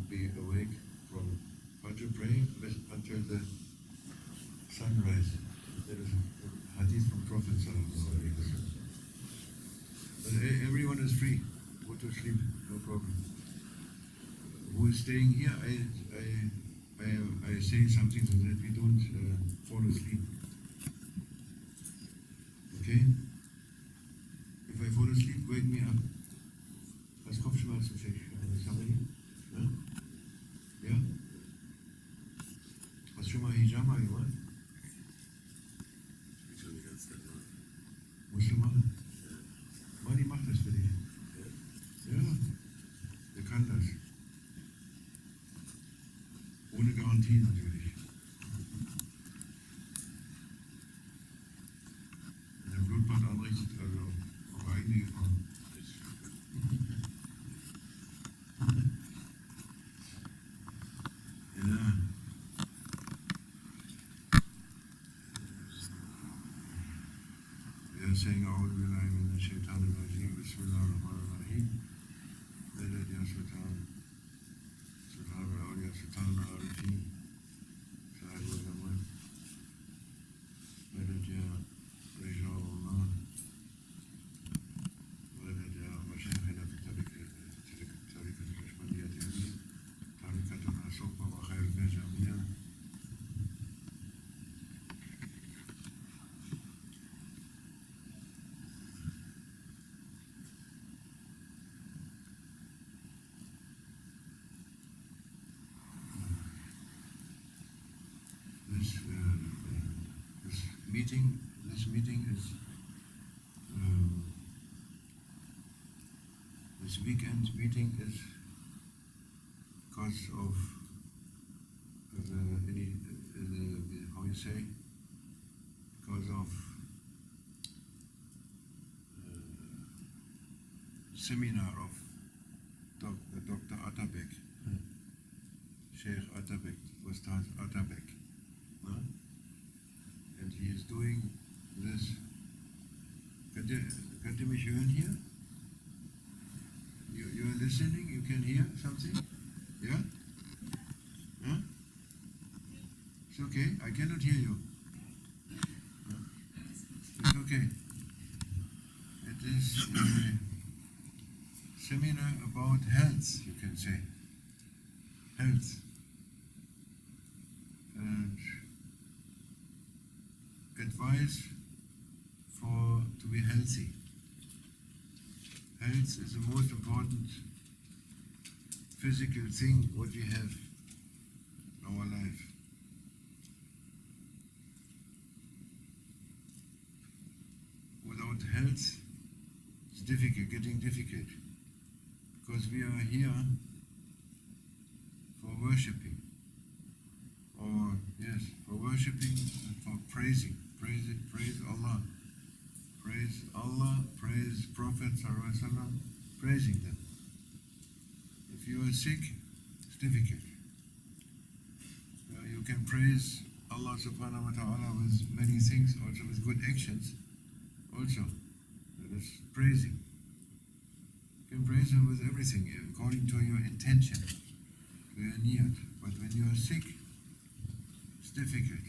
be awake from Fajr praying until the sunrise. There is a hadith from Prophet sallallahu alaihi wasallam. But everyone is free. Go to sleep, no problem. Who is staying here? I say something so that we don't fall asleep. Okay? If I fall asleep, wake me up. Hast Kopfschmerzen, Sheikh? Somebody? Ja? Ja? Hast du schon mal Hijama gemacht? Ich schon die ganze Zeit machen. Musst du machen. Mani macht das für dich. Ja, der kann das. Ohne Garantie natürlich. Wenn er Blutbad anrichtet, also auf eigene Gefahr. Ja. We are saying أعوذ بالله من الشيطان الرجيم بسم الله الرحمن الرحيم مدد يا سلطان سلطان الأولياء سلطان العارفين صاحب الزمان مدد يا رجال الله مدد يا مشايخنا في الطريقة العثمانية اليمين طريقتنا صحبة وخير الناس جميعا. This meeting is this weekend meeting is because of how you say, because of seminar of Dr. Atabek, Sheikh Atabek, Ustaz Atabek. And he is doing this. Könnt ihr mich hören hier? You're listening? You can hear something? Yeah? Huh? It's okay. I cannot hear you. It's okay. It is a seminar about health, you can say. Health. And advice to be healthy. Health is the most important physical thing what we have in our life. Without health, it's getting difficult, because we are here for worshipping, for worshipping and for praising. Praise Allah. Praise Allah, praise Prophet sallallahu alaihi wasallam, praising them. If you are sick, it's difficult. You can praise Allah subhanahu wa ta'ala with many things, also with good actions. Also, that is praising. You can praise Him with everything, according to your intention, to your niyat. But when you are sick, it's difficult.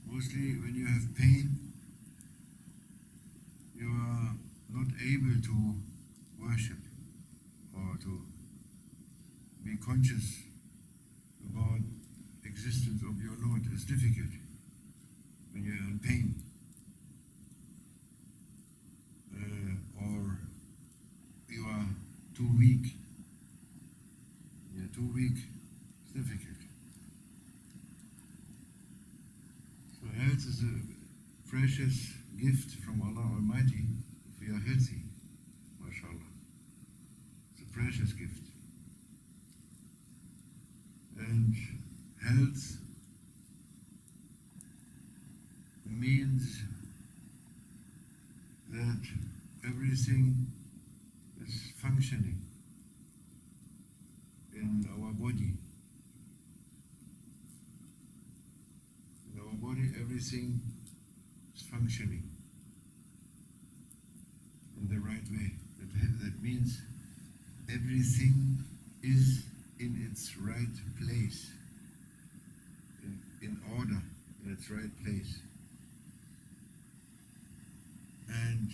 Mostly when you have pain, you are not able to worship or to be conscious about existence of your Lord. It's difficult when you're in pain, or you are too weak. You're too weak. It's difficult. So health is a precious gift from Allah Almighty if we are healthy, mashallah. It's a precious gift. And health means that everything is functioning in our body. In our body, everything is functioning in the right way. That means everything is in its right place, in order, in its right place. And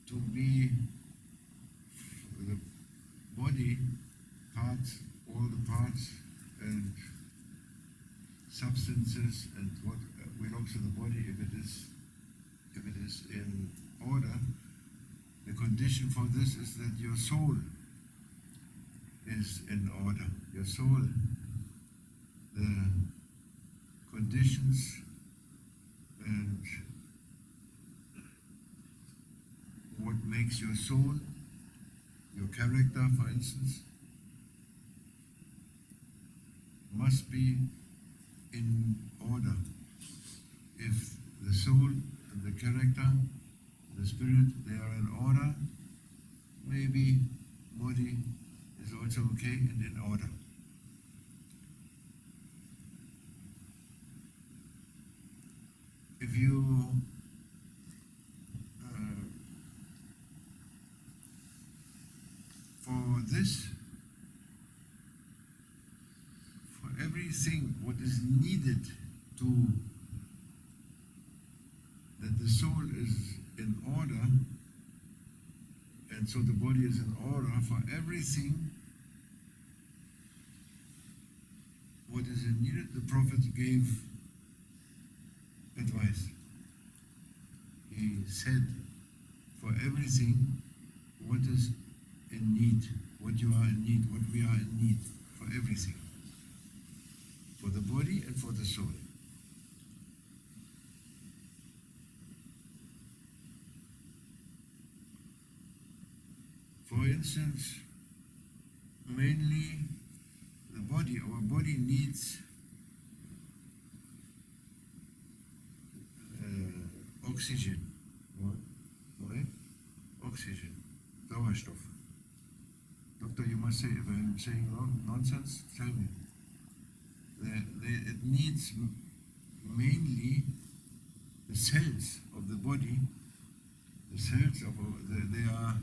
to be the body, parts, all the parts and substances and what belongs to the body, if it is in order, the condition for this is that your soul is in order. Your soul, the conditions and what makes your soul, your character, for instance, must be in order. If the soul and the character, the spirit, they are in order, maybe body is also okay and in order. If you for this, for everything what is needed to that the soul is in order, and so the body is in order, for everything what is needed, the Prophet gave advice. He said, for everything what is in need, what you are in need, what we are in need, for everything, for the body and for the soul. For instance, mainly the body, our body needs oxygen. What? Oxygen. Sauerstoff. Doctor, you must say, if I'm saying wrong, nonsense, tell me. It needs mainly the cells of the body. The cells of they are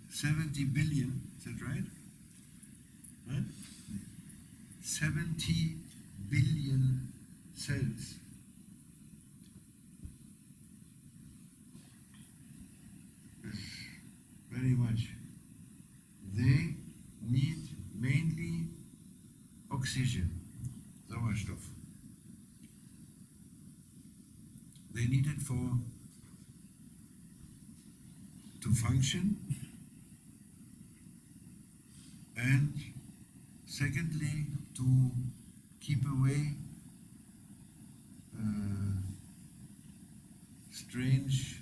70 billion, is that right? Huh? 70 billion cells. Very much. They need mainly oxygen, Sauerstoff. They need it to function, and secondly, to keep away strange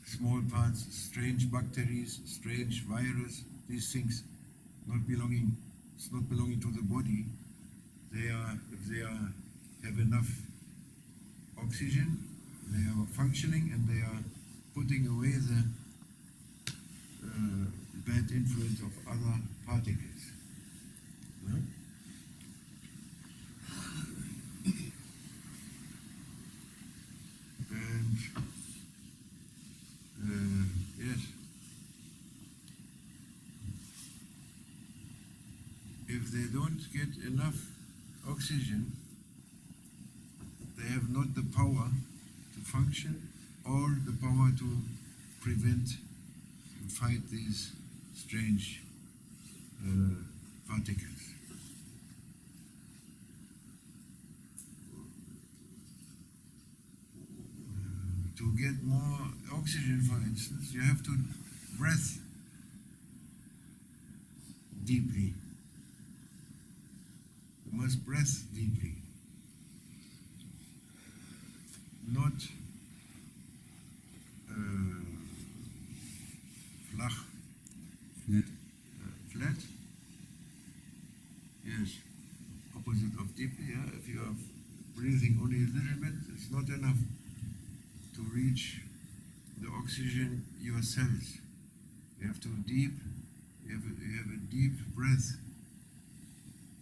small parts, strange bacteria, strange virus, these things it's not belonging to the body. If they have enough oxygen, they are functioning and they are putting away the bad influence of other particles. Yeah? And yes, if they don't get enough oxygen, they have not the power to function or the power to prevent and fight these strange particles. To get more oxygen, for instance, you have to breathe deeply. You must breathe deeply. Not flach. Flat. Flat? Yes. Opposite of deeply, yeah. If you are breathing only a little bit, it's not enough to reach the oxygen yourselves. You have to you have a deep breath.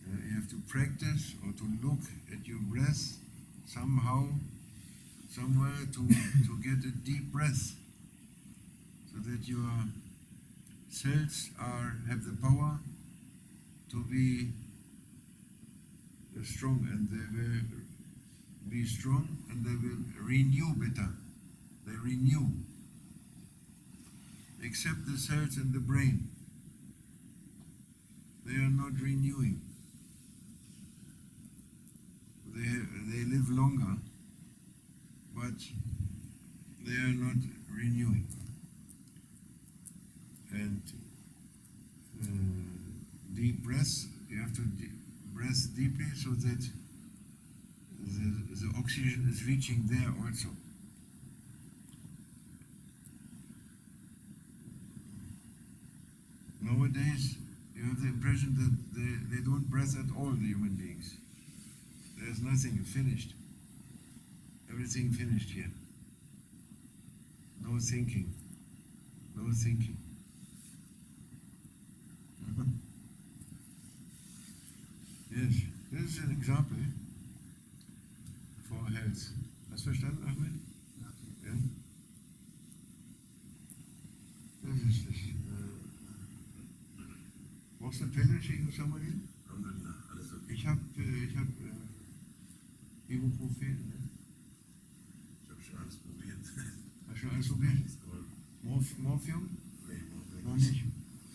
You have to practice or to look at your breath somehow somewhere to get a deep breath, so that your cells have the power to be strong, and they will be strong, and they will renew better. They renew. Except the cells in the brain. They are not renewing. They live longer, but they are not renewing. And deep breath, you have to breathe deeply so that the oxygen is reaching there also. Nowadays, you have the impression that they don't breathe at all, the human beings. There's nothing finished. Everything finished here. No thinking. No thinking. Yes, this is an example for health. Hast du verstanden, Ahmed? Ja. Das ist das. Brauchst du eine Pille? Schicken somebody? Alles okay. Ich hab Ibuprofen. Ne? Ich habe schon alles probiert. Hast du schon alles probiert? Ist geholfen. Morphium? Nee, Morphium Noch nicht.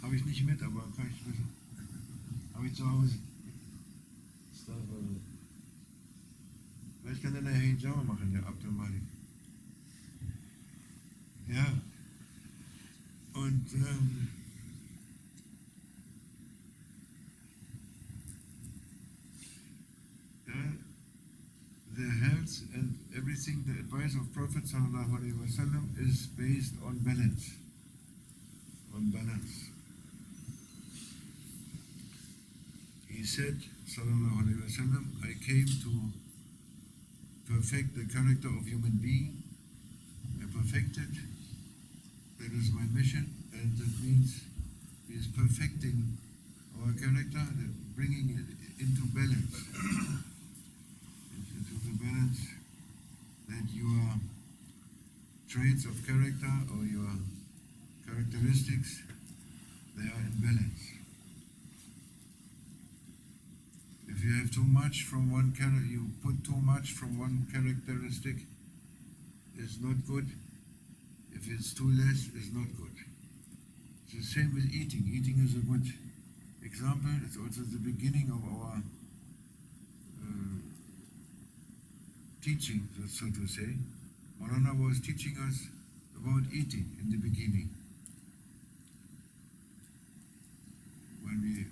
Habe ich nicht mit, aber kann ich wissen. Habe ich zu Hause. Vielleicht kann der nachher Hijama machen, der Abdul Malik. Ja. Und the health and everything, the advice of Prophet sallallahu alaihi wasallam is based on balance. On balance. He said, sallallahu alaihi wasallam, I came to perfect the character of human being. I perfected. That is my mission, and that means he is perfecting our character, bringing it into balance. Into the balance that your traits of character or your characteristics, they are in balance. If you have too much from one character, you put too much from one characteristic, it's not good. If it's too less, it's not good. It's the same with eating. Eating is a good example. It's also the beginning of our teaching, so to say. Maulana was teaching us about eating in the beginning. When we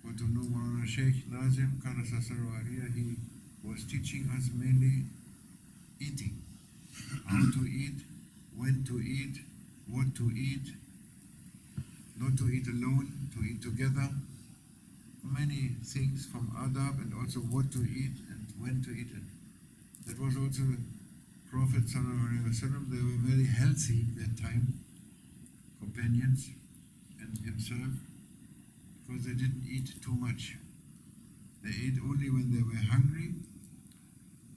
got to know Maulana Sheikh Nazim Karasasarwariya, he was teaching us mainly eating. How to eat, when to eat, what to eat, not to eat alone, to eat together. Many things from adab, and also what to eat and when to eat it. That was also Prophet sallallahu alaihi wasallam. They were very healthy that time, companions and himself, because they didn't eat too much. They ate only when they were hungry,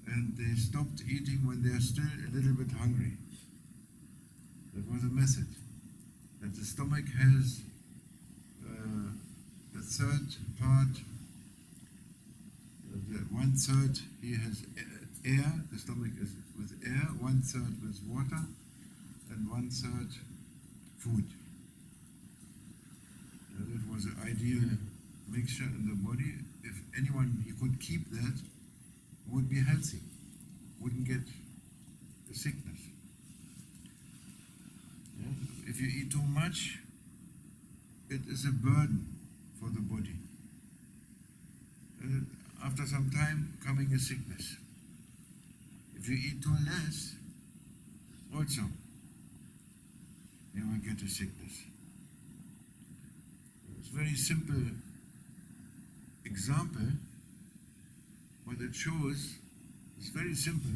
and they stopped eating when they are still a little bit hungry. That was a method. That the stomach has a third part, one third he has air, the stomach is with air, one third with water, and one third food. That was an ideal mixture in the body. If anyone he could keep that, would be healthy, wouldn't get a sickness. Yeah? If you eat too much, it is a burden for the body. And after some time, coming a sickness. If you eat too less, also, you will get a sickness. It's a very simple example, but it shows, it's very simple,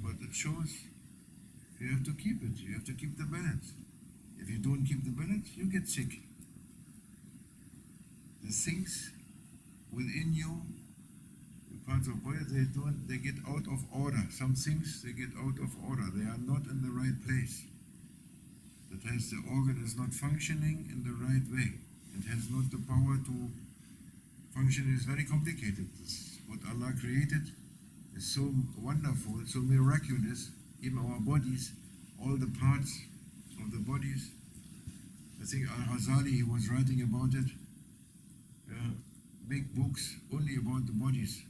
but it shows you have to keep it, you have to keep the balance. If you don't keep the balance, you get sick. The things within you parts of body, they get out of order. Some things, they get out of order. They are not in the right place. That has the organ is not functioning in the right way. It has not the power to function. It is very complicated. What Allah created is so wonderful, so miraculous. Even our bodies, all the parts of the bodies. I think Al-Ghazali, he was writing about it. Big books only about the bodies,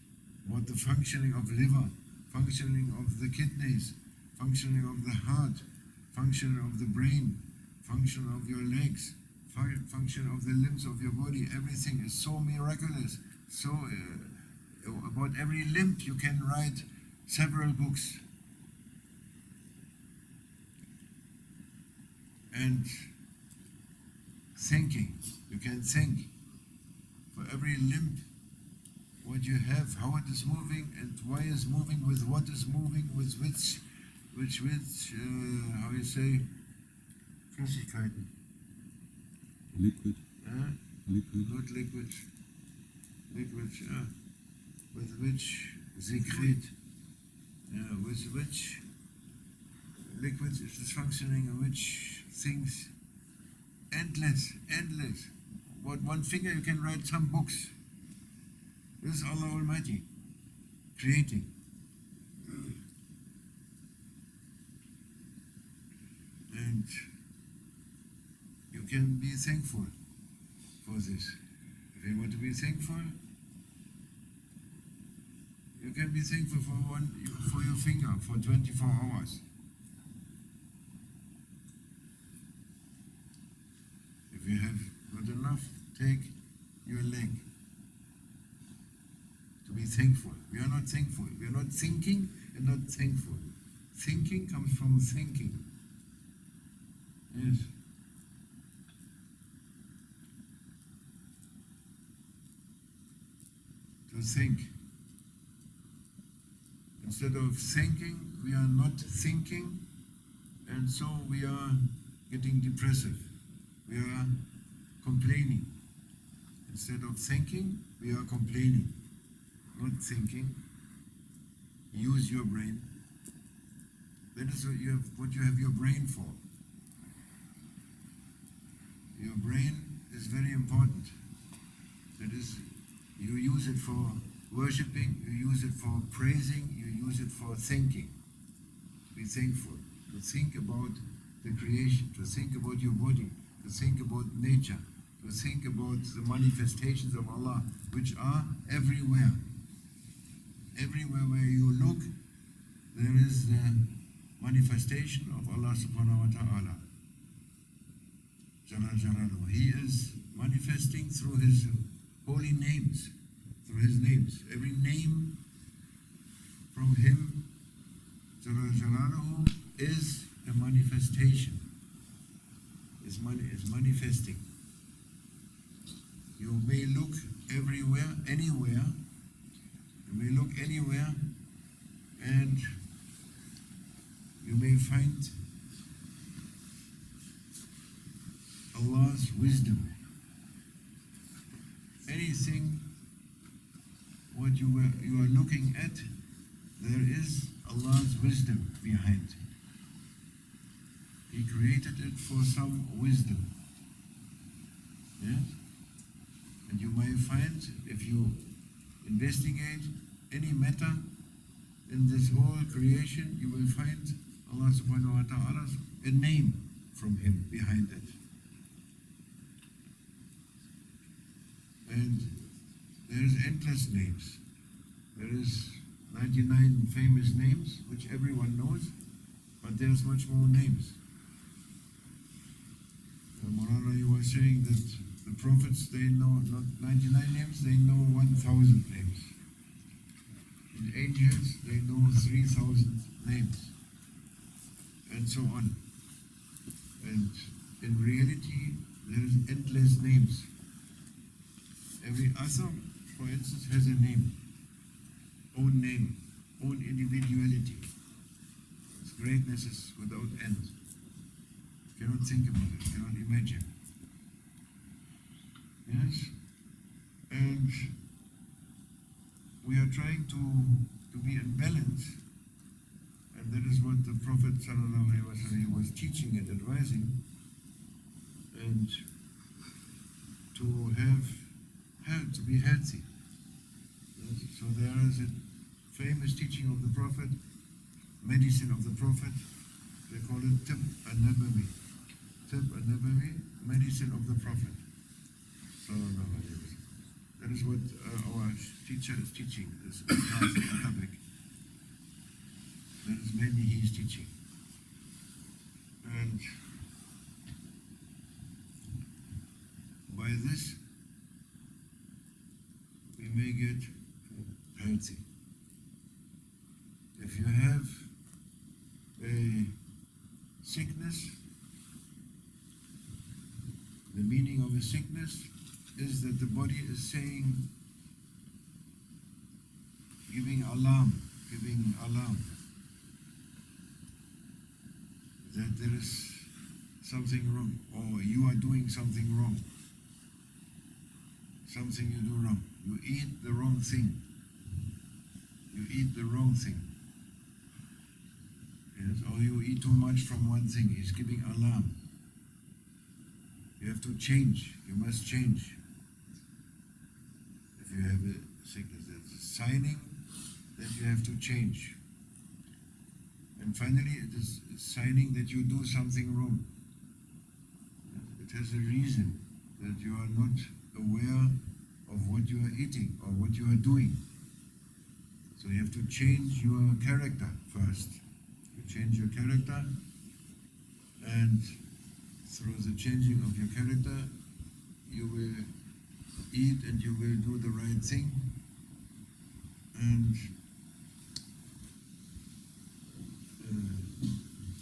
about the functioning of liver, functioning of the kidneys, functioning of the heart, function of the brain, function of your legs, function of the limbs of your body. Everything is so miraculous. So about every limb you can write several books. And thinking, you can think for every limb what you have, how it is moving and why is moving, with what is moving, with which how you say, Flüssigkeiten. Liquid. Liquid. Not liquid. Liquid, yeah. With which secret, with which liquid is this functioning, which things, endless. What one finger you can write some books. This is Allah Almighty, creating. And you can be thankful for this. If you want to be thankful, you can be thankful for your finger for 24 hours. If you have not enough, take your leg. To be thankful. We are not thankful. We are not thinking and not thankful. Thinking comes from thinking. Yes. To think. Instead of thinking, we are not thinking, and so we are getting depressive. We are complaining. Instead of thinking, we are complaining. Not thinking. Use your brain. That is what you have your brain for. Your brain is very important. That is, you use it for worshipping, you use it for praising, you use it for thinking. To be thankful, to think about the creation, to think about your body, to think about nature, to think about the manifestations of Allah, which are everywhere. Everywhere where you look, there is the manifestation of Allah subhanahu wa ta'ala. Jalal Jalaluhu. He is manifesting through His holy names, through His names. Every name from Him, Jalal Jalaluhu, is a manifestation. Is manifesting. You may look everywhere, anywhere. You may look anywhere, and you may find Allah's wisdom. Anything what you are looking at, there is Allah's wisdom behind it. He created it for some wisdom. Yes? And you may find, if you investigate any matter in this whole creation, you will find Allah subhanahu wa ta'ala, a name from Him behind it. And there is endless names. There is 99 famous names, which everyone knows, but there's much more names. Maulana, you were saying that the prophets, they know not 99 names, they know 1,000 names. And angels, they know 3,000 names. And so on. And in reality, there is endless names. Every asr, for instance, has a name, own individuality. Its greatness is without end. You cannot think about it, you cannot imagine. Yes? And we are trying to be in balance, and that is what the Prophet ﷺ was teaching and advising, and to have health, to be healthy. Yes? So there is a famous teaching of the Prophet, medicine of the Prophet. They call it Tib an-Nabawi. Tib an-Nabawi, medicine of the Prophet. That is what our teacher is teaching, this topic. That is mainly he is teaching. And by this, we may get healthy. If you have a sickness, the meaning of a sickness is that the body is saying, giving alarm, that there is something wrong, or you are doing something wrong. Something you do wrong. You eat the wrong thing. You eat the wrong thing. Yes, or you eat too much from one thing. He's giving alarm. You have to change. You must change. If you have a sickness, that's a signing that you have to change. And finally, it is a signing that you do something wrong. It has a reason that you are not aware of what you are eating or what you are doing. So you have to change your character first. You change your character, and through the changing of your character, you will eat and you will do the right thing. And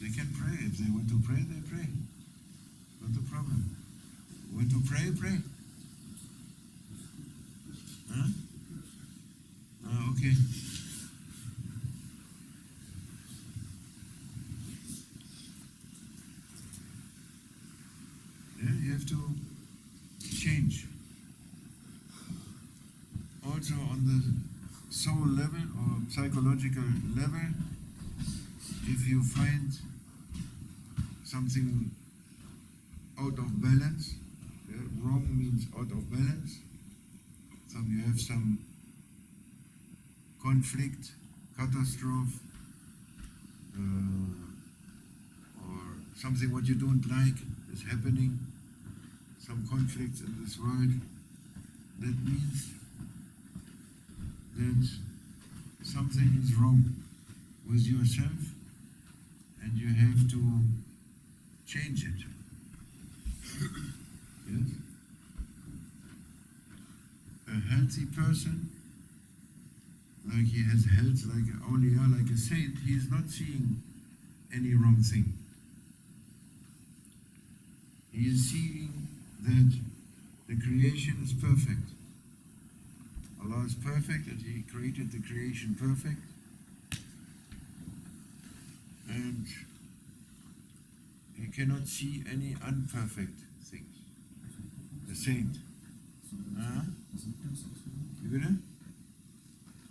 they can pray. If they want to pray, they pray. Not a problem. Want to pray, pray. Huh? Okay. Yeah, you have to change. Also on the soul level or psychological level, if you find something out of balance, yeah, wrong means out of balance. You have some conflict, catastrophe, or something what you don't like is happening, some conflicts in this world. That means that something is wrong with yourself, and you have to change it. Yes? A healthy person, like he has health, like an awliya, like a saint, he is not seeing any wrong thing. He is seeing that the creation is perfect. Allah is perfect, and He created the creation perfect. And he cannot see any unperfect things. The saint. Wie bitte?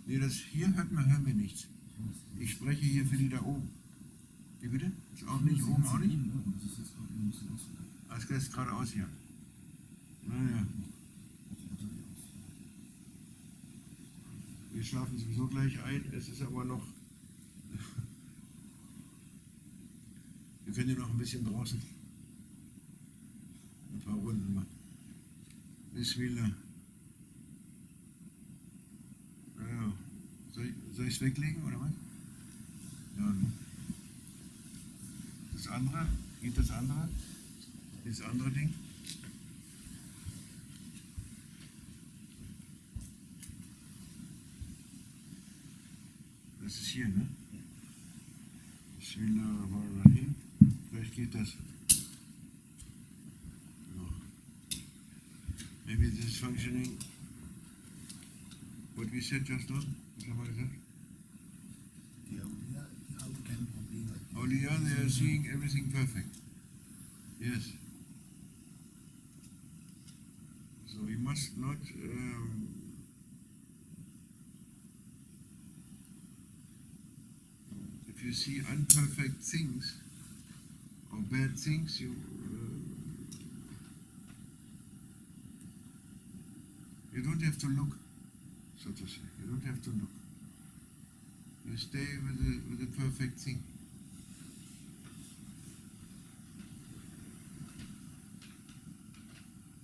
Nee, das hier hören wir nichts. Ich spreche hier für die da oben. Wie bitte? Ist auch nicht oben, auch nicht? Das ist geradeaus hier. Naja. Wir schlafen sowieso gleich ein, es ist aber noch... Wir können ja noch ein bisschen draußen ein paar Runden machen. Bismillah. Ja. Soll ich es weglegen oder was? Dann. Das andere? Geht das andere? Das andere Ding? Das ist hier, ne? Bismillahirrahmanirrahim. Vielleicht geht das. No. Maybe this is functioning. What we said just now? Was haben wir gesagt? Awliya, they are seeing everything perfect. Yes. So we must not you see unperfect things or bad things, you don't have to look, so to say. You don't have to look. You stay with the perfect thing.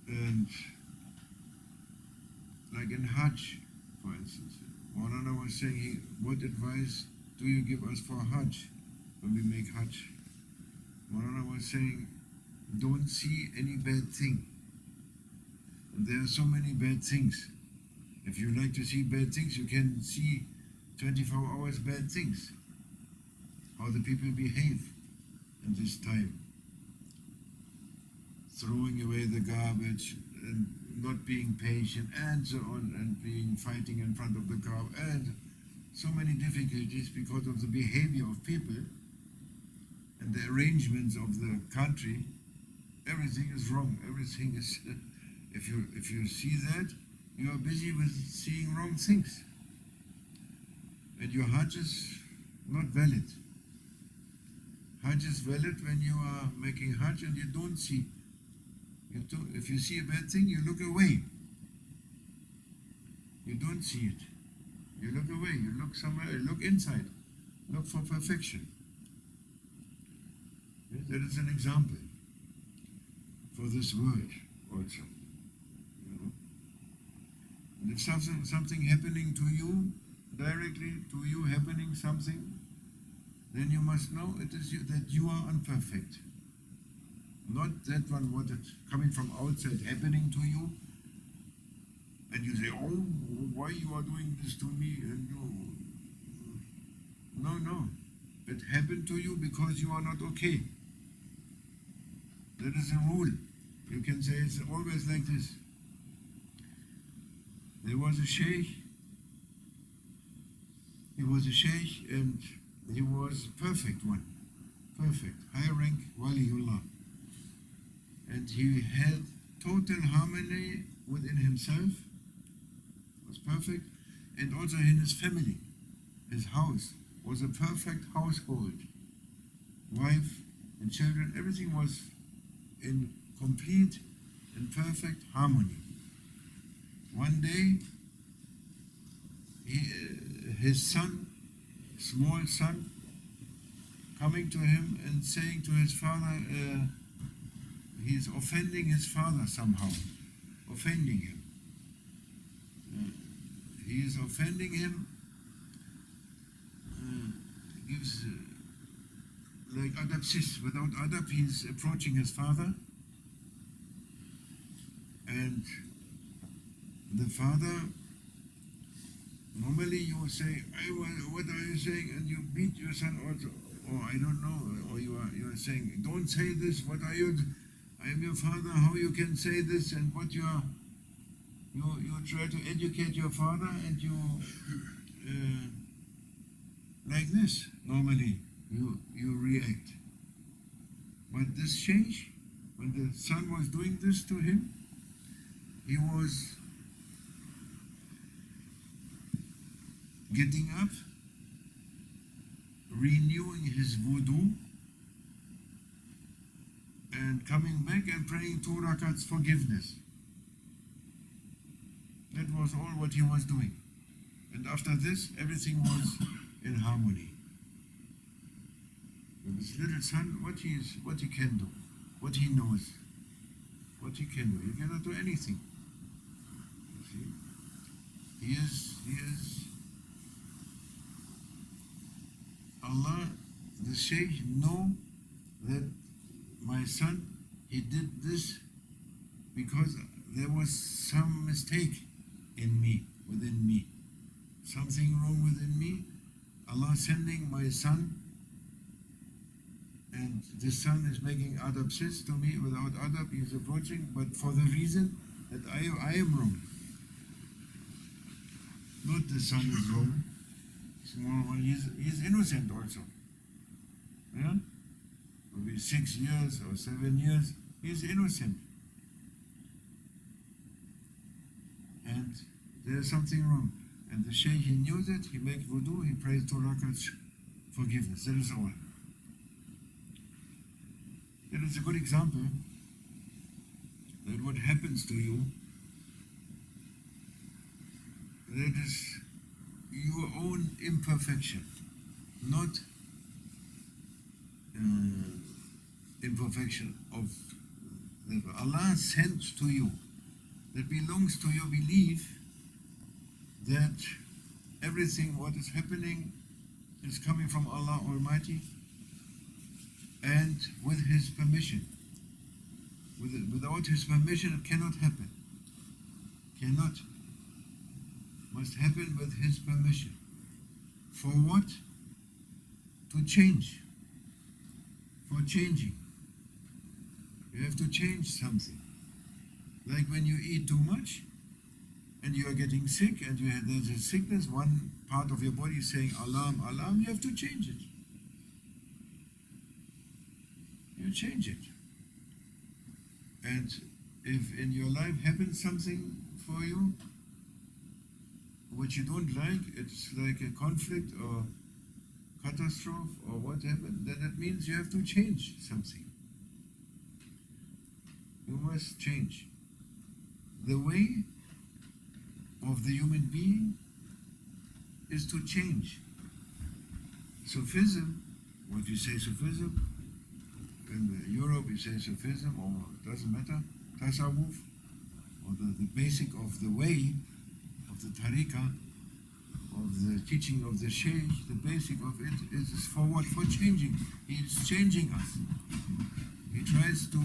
And like in Hajj, for instance, Maulana was saying, what advice do you give us for Hajj when we make Hajj? Maulana was saying, don't see any bad thing. And there are so many bad things. If you like to see bad things, you can see 24 hours bad things. How the people behave in this time. Throwing away the garbage and not being patient and so on, and being fighting in front of the car, and so many difficulties because of the behavior of people and the arrangements of the country. Everything is wrong. Everything is if you see that, you are busy with seeing wrong things, and your Hajj is not valid. Hajj is valid when you are making Hajj and you don't see. If you see a bad thing, you look away. You don't see it. You look away. You look somewhere. You look inside. Look for perfection. That is an example for this word also. And if something happening to you, directly to you happening something, then you must know it is that you are imperfect. Not that one what is coming from outside happening to you, and you say, oh, why you are doing this to me? And no. It happened to you because you are not okay. That is a rule. You can say it's always like this. There was a Sheikh. He was a Sheikh and he was a perfect one. Perfect. High rank Waliullah. And he had total harmony within himself. Was perfect. And also in his family. His house was a perfect household. Wife and children, everything was in complete and perfect harmony. One day, his son, small son, coming to him and saying to his father, he's offending his father somehow, offending him. He is offending him, gives like adab sis, without adab, he's approaching his father, and the father, normally you will say, what are you saying? And you beat your son also, or I don't know, or you are saying, don't say this, what are you, I am your father, how you can say this, and what you try to educate your father, and you, like this, normally you react. But this change, when the son was doing this to him, he was getting up, renewing his wudu, and coming back and praying 2 rakats forgiveness. That was all what he was doing. And after this, everything was in harmony. And this little son, what he can do, what he knows, what he can do. He cannot do anything. You see? He is Allah, the Sheikh, know that my son, he did this because there was some mistake in me, within me. Something wrong within me. Allah sending my son, and this son is making adab sis to me. Without adab, he is approaching, but for the reason that I am wrong. Not the son is wrong. Small one, he's innocent also. Yeah? Maybe 6 years or 7 years, he's innocent. And there's something wrong. And the Sheikh, he knew that, he made wudu, he prayed 2 rakats forgiveness. That is all. That is a good example that what happens to you, that is your own imperfection, not imperfection of that Allah sent to you, that belongs to your belief that everything what is happening is coming from Allah Almighty and with His permission. Without His permission it cannot happen. Cannot. Must happen with His permission. For what? To change. For changing. You have to change something. Like when you eat too much and you are getting sick and there's a sickness, one part of your body is saying alarm, alarm, you have to change it. You change it. And if in your life happens something for you which you don't like, it's like a conflict or catastrophe or what happened, then it means you have to change something. You must change. The way of the human being is to change. Sufism, what you say Sufism, in Europe you say Sufism, or it doesn't matter, Tasawwuf, or the basic of the way, of the tariqah, of the teaching of the Sheikh, the basic of it is for what? For changing. He is changing us. He tries to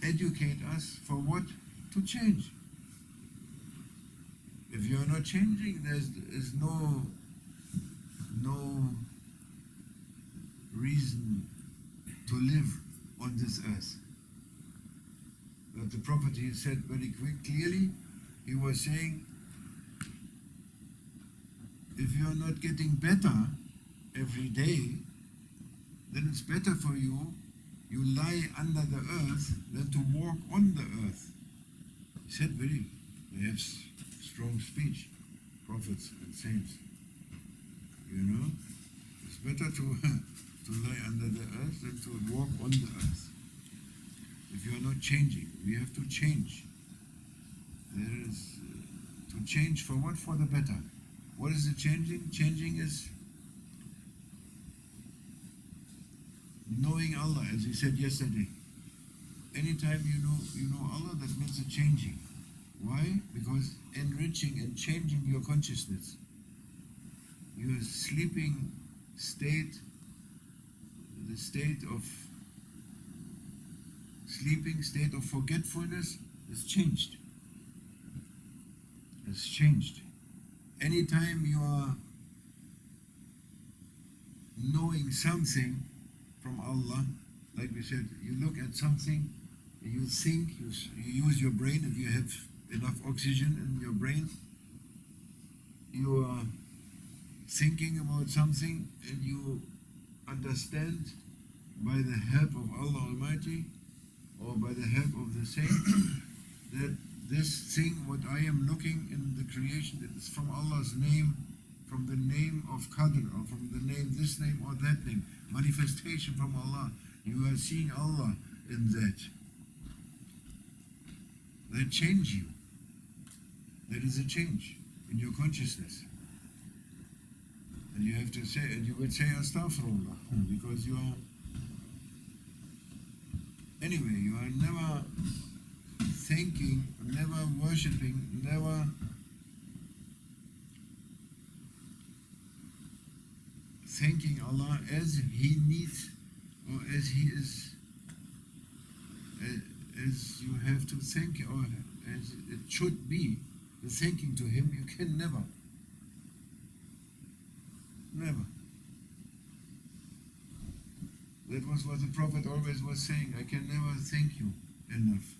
educate us for what? To change. If you are not changing, there is no reason to live on this earth. But the Prophet, he said very clearly, he was saying, if you are not getting better every day, then it's better for you lie under the earth than to walk on the earth. He said very, they have strong speech, prophets and saints. You know, it's better to lie under the earth than to walk on the earth. If you are not changing, we have to change. There is to change for what? For the better. What is the changing? Changing is knowing Allah, as we said yesterday. Anytime you know Allah, that means a changing. Why? Because enriching and changing your consciousness. Your sleeping state, the state of sleeping, state of forgetfulness is changed. It's changed. Anytime you are knowing something from Allah, like we said, you look at something, you think, you use your brain. If you have enough oxygen in your brain, you are thinking about something and you understand by the help of Allah Almighty or by the help of the saint that this thing, what I am looking in the creation, it is from Allah's name, from the name of Qadr, or from the name, this name or that name, manifestation from Allah. You are seeing Allah in that. That change you. That is a change in your consciousness. And you have to say, and you would say Astaghfirullah, because you are, anyway, you are never thinking, never worshipping, never thanking Allah as He needs, or as He is, as you have to thank, or as it should be, the thanking to Him. You can never. That was what the Prophet always was saying, I can never thank you enough.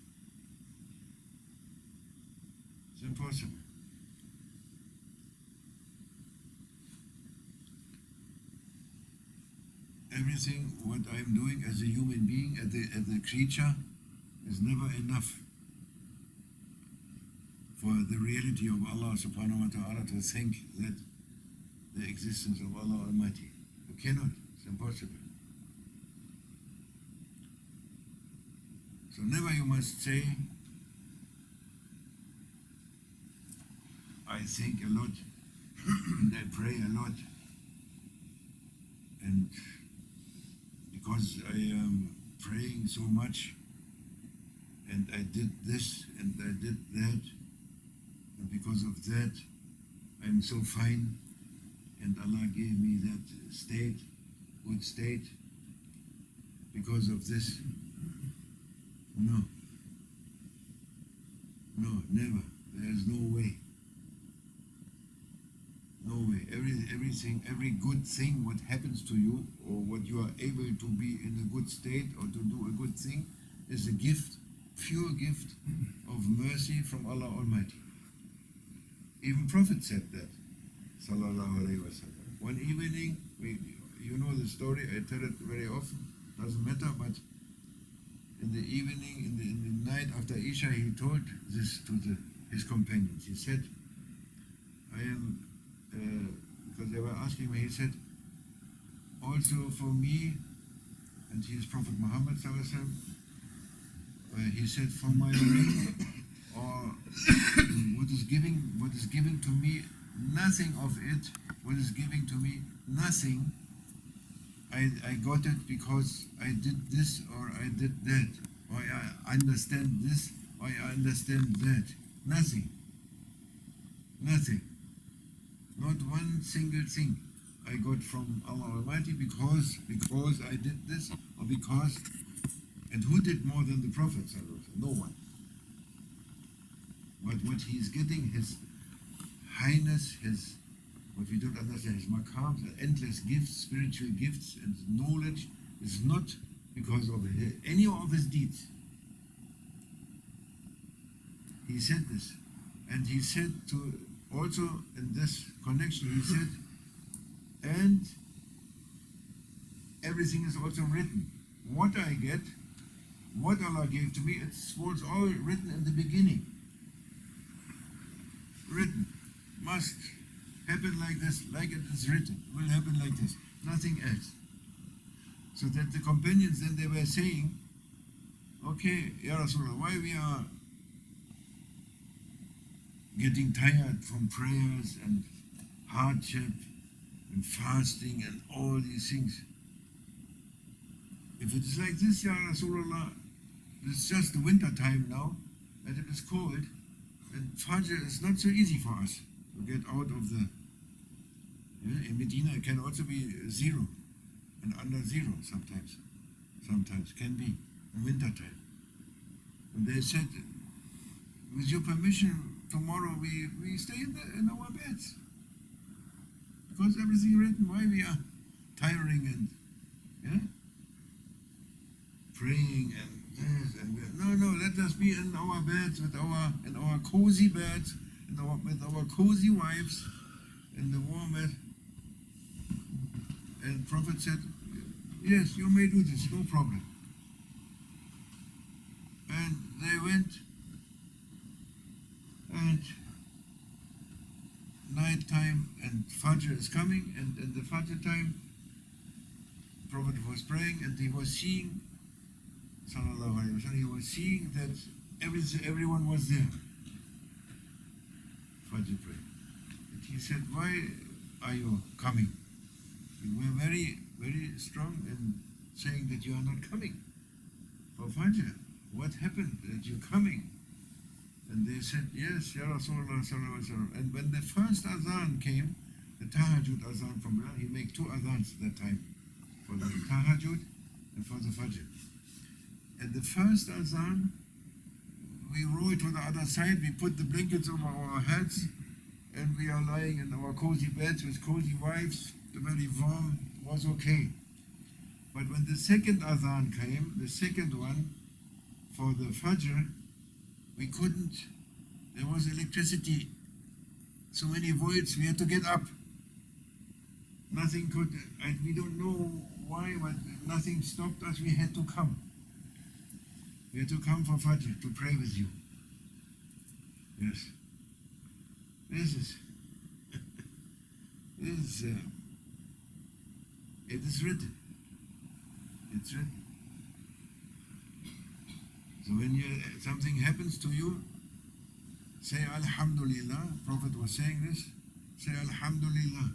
It's impossible. Everything what I'm doing as a human being, as a creature, is never enough for the reality of Allah subhanahu wa ta'ala to think that the existence of Allah Almighty. You cannot. It's impossible. So never you must say, I think a lot and I pray a lot, and because I am praying so much and I did this and I did that, and because of that I'm so fine, and Allah gave me that state, good state, because of this. No. No, never. There is no way. No way. Everything, every good thing what happens to you, or what you are able to be in a good state or to do a good thing, is a gift, pure gift of mercy from Allah Almighty. Even Prophet said that, sallallahu alaihi wasallam. One evening, you know the story, I tell it very often, doesn't matter, but in the evening, in the night after Isha, he told this to his companions. He said, I am, because they were asking me, he said, also for me, and he is Prophet Muhammad sallallahu alaihi wasallam, he said, for my ring, or what is given to me, nothing of it, what is giving to me, nothing, I got it because I did this or I did that, or I understand this or I understand that. Nothing. Nothing. Not one single thing I got from Allah Almighty because I did this, or because, and who did more than the Prophet? No one. But what he is getting, his highness, his, what we don't understand, his makams, endless gifts, spiritual gifts and knowledge, is not because of any of his deeds. He said this, and he said to, also in this connection, he said, and everything is also written. What I get, what Allah gave to me, it was all written in the beginning. Written. Must happen like this, like it is written, will happen like this, nothing else. So that the companions then they were saying, okay, Ya Rasulullah, why we are getting tired from prayers and hardship and fasting and all these things. If it is like this, Ya Rasulullah, it's just the winter time now, and it is cold, and Fajr is not so easy for us to get out of the, in Medina it can also be 0 and under 0 sometimes can be in winter time. And they said, with your permission, tomorrow we stay in our beds, because everything written, why we are tiring and praying and this and that. No, let us be in our beds in our cozy beds, with our cozy wives in the warm bed. And Prophet said, yes, you may do this, no problem. And they went, and night time and Fajr is coming, and in the Fajr time, Prophet was praying, and he was seeing, sallallahu alaihi wasallam, he was seeing that everyone was there. Fajr prayer. And he said, why are you coming? You were very, very strong in saying that you are not coming for Fajr. What happened that you're coming? And they said, yes, Ya Rasulullah sallallahu alaihi wasallam. And when the first azan came, the tahajjud azan from Bilal, he made 2 azans at that time, for the tahajjud and for the Fajr. And the first azan, we roll to the other side, we put the blankets over our heads, and we are lying in our cozy beds with cozy wives, the very warm, was okay. But when the second azan came, the second one, for the Fajr, we couldn't, there was electricity, so many volts, we had to get up. Nothing could, we don't know why, but nothing stopped us, we had to come. We had to come for Fajr, to pray with you. Yes. This It is written. It's written. So when something happens to you, say Alhamdulillah. Prophet was saying this. Say Alhamdulillah.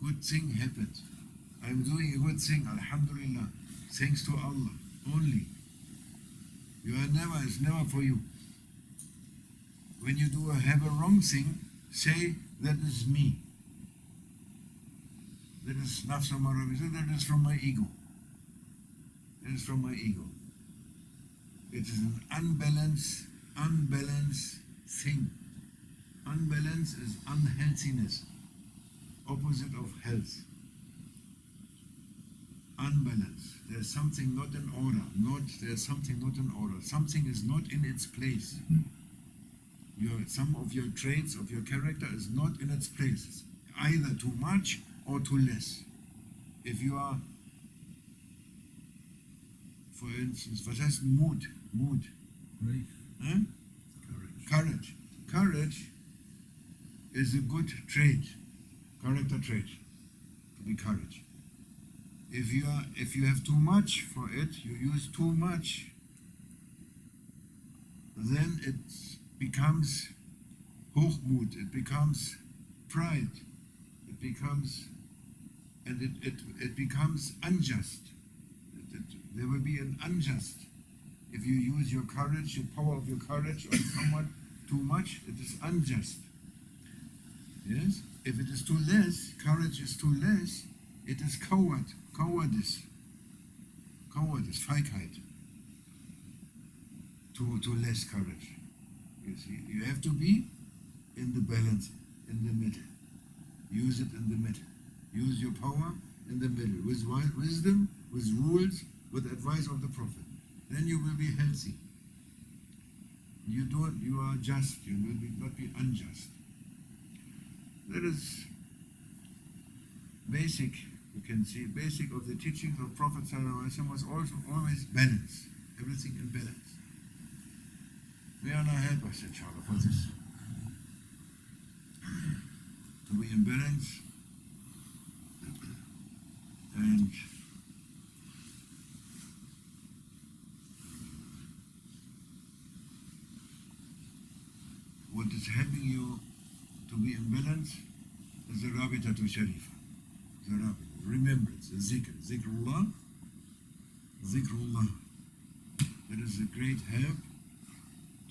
Good thing happened. I'm doing a good thing. Alhamdulillah. Thanks to Allah only. It's never for you. When you have a wrong thing, say that is me. That is nafs amara, that is from my ego. It is from my ego. It is an unbalanced thing. Unbalance is unhealthiness, opposite of health. Unbalance. There's something not in order. There's something not in order. Something is not in its place. Some of your traits of your character is not in its place. Either too much or too less. If you are, for instance, was heißt Mut? Brave. Huh? Courage. Courage is a good trait, character trait, to be courage. If you have too much for it, you use too much, then it becomes Hochmut, it becomes pride, it becomes unjust. There will be an unjust. If you use your courage, your power of your courage on someone too much, it is unjust. Yes? If it is too less, courage is too less, it is cowardice, Feigheit. Too less courage. You see, you have to be in the balance, in the middle. Use it in the middle. Use your power in the middle, with wisdom, with rules, with advice of the Prophet. Then you will be healthy. You are just, you will not be unjust. That is basic, you can see, basic of the teachings of Prophet ﷺ was also always balance, everything in balance. May Allah help us, inshallah, for this. To be in balance and what is helping you to be in balance is the Rabita to Sharifa. The Rabita, remembrance, the zikr. Zikrullah. That is a great help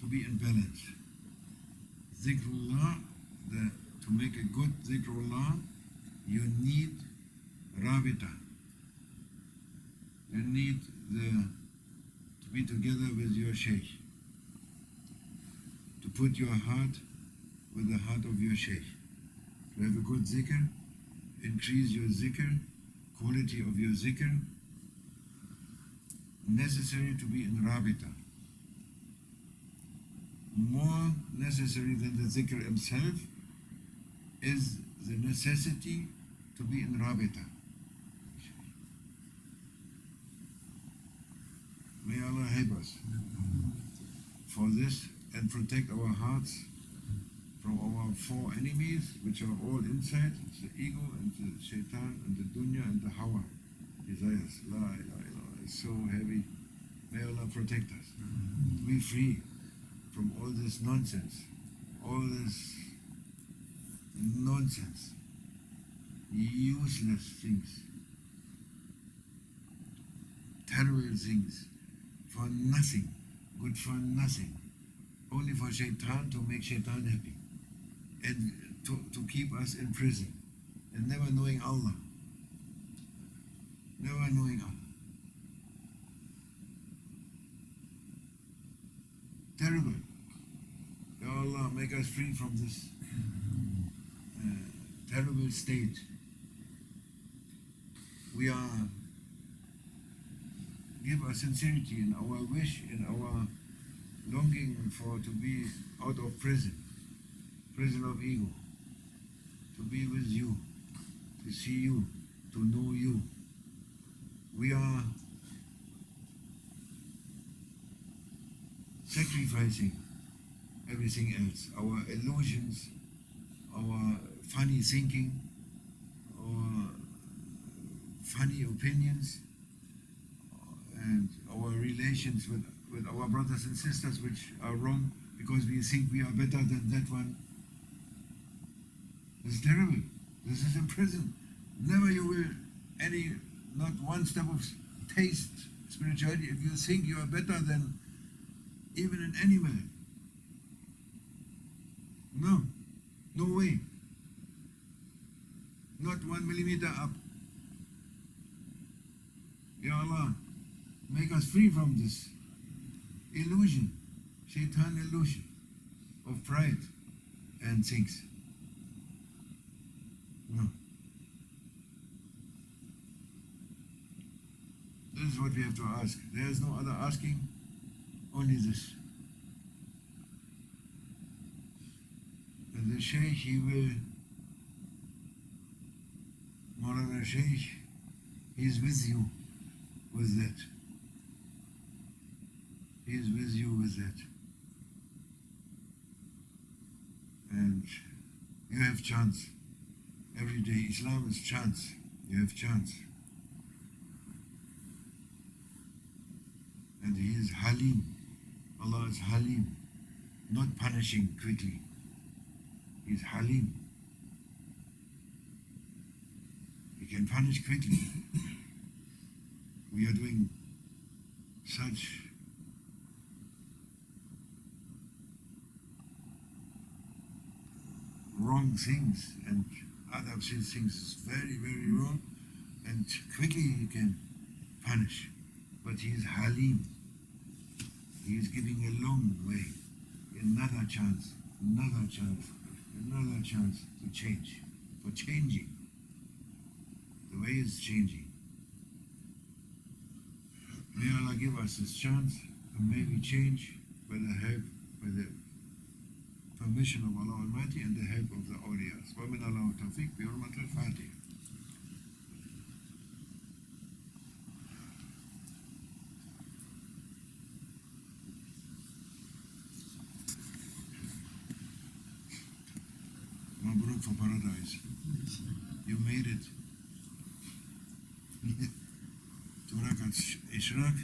to be in balance. Zikrullah, to make a good zikrullah, you need Rabita. You need to be together with your Sheikh. To put your heart with the heart of your Sheikh. To have a good zikr, increase your zikr, quality of your zikr. Necessary to be in Rabita. More necessary than the zikr himself is the necessity to be in Rabita. May Allah help us for this and protect our hearts from our four enemies, which are all inside. It's the ego and the shaitan and the dunya and the hawa. Desires. La ilaha illallah. It's so heavy. May Allah protect us. To be free from all this nonsense. All this nonsense. Useless things. Terrible things. For nothing. Good for nothing. Only for shaitan, to make shaitan happy. And to keep us in prison. And never knowing Allah. Never knowing Allah. Terrible. Ya Allah, make us free from this terrible state. Give us sincerity in our wish, in our longing to be out of prison of ego, to be with you, to see you, to know you. We are sacrificing everything else, our illusions, our funny thinking, funny opinions and our relations with our brothers and sisters which are wrong because we think we are better than that one. It's terrible. This is in prison. Never you will not one step of taste spirituality if you think you are better than even an animal. No, no way. Not 1 millimeter up. Ya Allah, make us free from this illusion, shaitan illusion of pride and things. No. This is what we have to ask. There is no other asking, only this. And the Sheikh, he will, Maulana Sheikh, he is with you with that. He is with you with that. And you have chance. Every day, Islam is chance. You have chance. And he is Halim. Allah is Halim, not punishing quickly. He is Halim. He can punish quickly. We are doing such wrong things, and other things is very, very wrong, and quickly he can punish. But he is Halim. He is giving a long way, another chance, another chance, another chance to change, for changing. The way is changing. May Allah give us this chance, and may we change by the help, by the permission of Allah Almighty and the help of the awliyas. Wa min Allah tawfiq bi hurmat al-Fatiha. Mabruk for paradise. You made it. 2 rakats Ishraq.